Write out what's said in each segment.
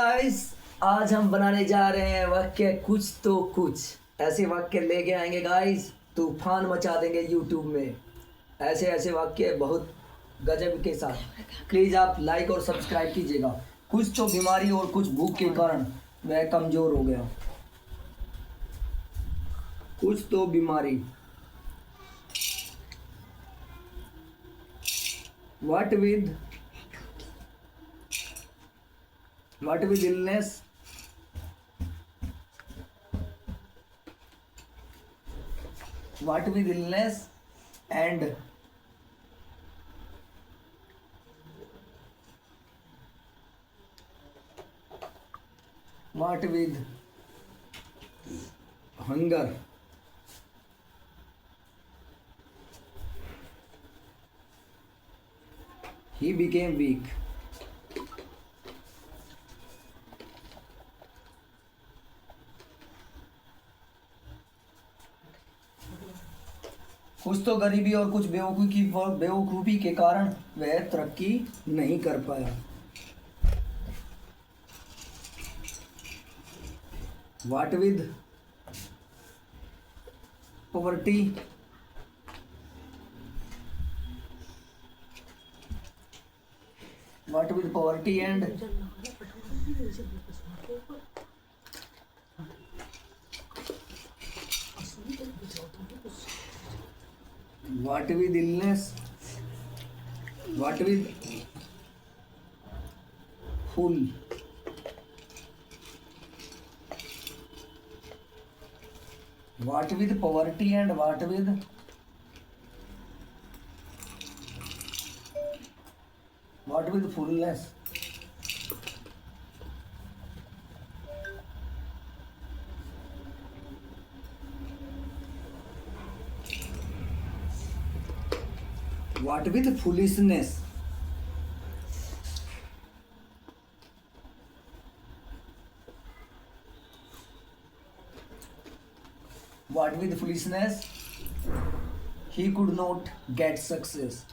Guys, आज हम बनाने जा रहे हैं वाक्य कुछ तो कुछ। ऐसे वाक्य लेके आएंगे गाइस, तूफान मचा देंगे यूट्यूब में। ऐसे ऐसे वाक्य बहुत गजब के साथ। प्लीज़ आप लाइक और सब्सक्राइब कीजिएगा। कुछ तो बीमारी और कुछ भूख के कारण वह कमज़ोर हो गया। कुछ तो बीमारी। What with illness? What with illness and what with hunger? He became weak. कुछ तो गरीबी और कुछ बेवकूफ़ी के कारण वह तरक्की नहीं कर पाया। What with poverty? What with poverty and what with illness? What with full? What with poverty and what with fullness? What with foolishness? What with foolishness? He could not get success.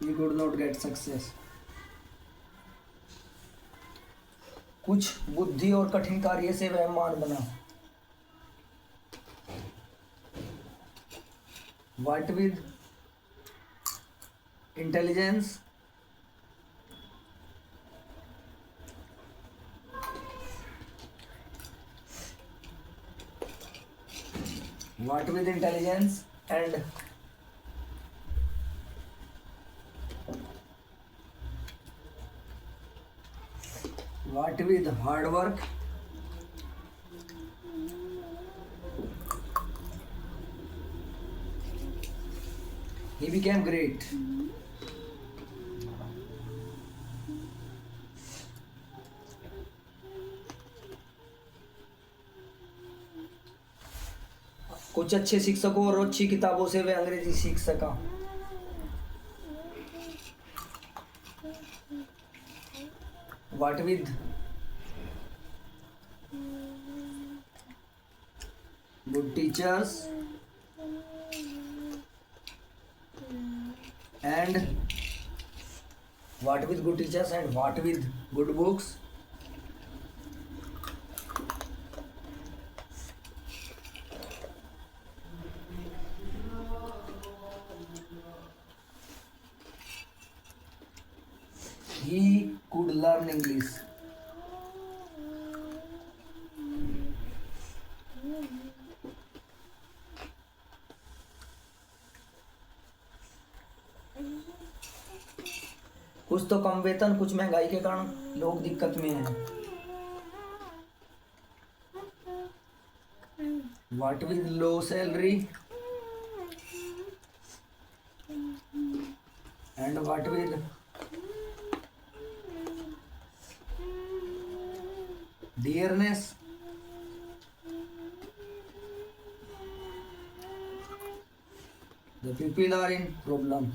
He could not get success. कुछ बुद्धि और कठिन कार्य से वह महान बना। What with intelligence? What with intelligence and what with hard work? He became great. कुछ अच्छे शिक्षकों और अच्छी किताबों से वह अंग्रेजी सीख सका। What with good teachers and what with good teachers and what with good books? He could learn English. कुछ तो कम वेतन, कुछ महंगाई के कारण लोग दिक्कत में हैं। What with low salary and what with dearness? The people are in problem.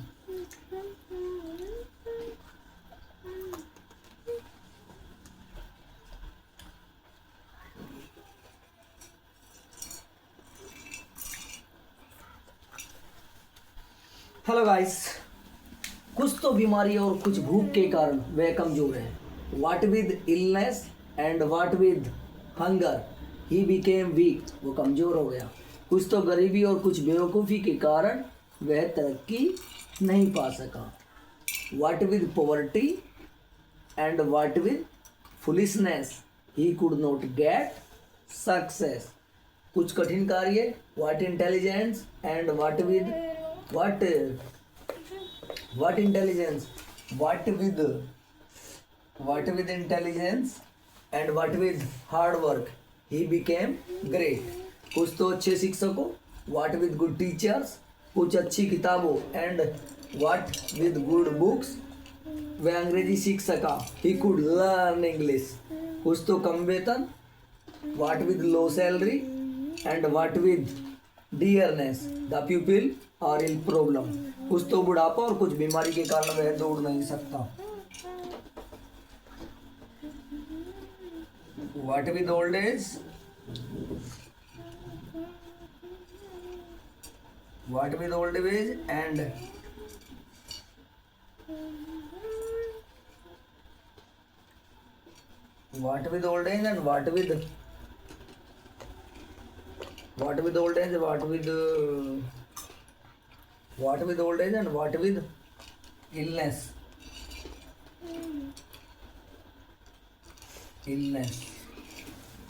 Hello guys, कुछ तो बीमारी और कुछ भूख के कारण वह कमजोर है. What with illness and what with hunger he became week. वो कमजोर हो गया. कुछ तो गरीबी और कुछ बेवकूफ़ी के कारण वह तरक्की नहीं पा सका. What with poverty and what with foolishness he could not get success. कुछ कठिन कार्य, what intelligence and what with what intelligence, what with intelligence and what with hard work he became great. कुछ तो अच्छे शिक्षकों, what with good teachers, कुछ अच्छी किताबों and what with good books वह अंग्रेजी सीख सका. he could learn English. कुछ तो कम वेतन, what with low salary and what with dearness the pupil are in problem. कुछ तो बुढ़ापा और कुछ बीमारी के कारण वह दौड़ नहीं सकता. What with old age? What with old age and what with old age and what with old age, what with old age and what with illness.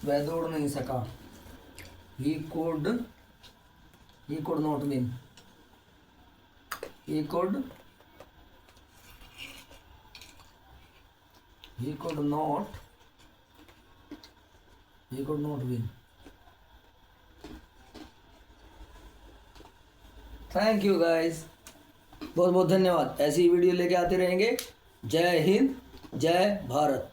वह दौड़ नहीं सका. he could not win. he could not win. Thank you guys, बहुत बहुत धन्यवाद. ऐसी video लेके आते रहेंगे. जय हिंद, जय भारत.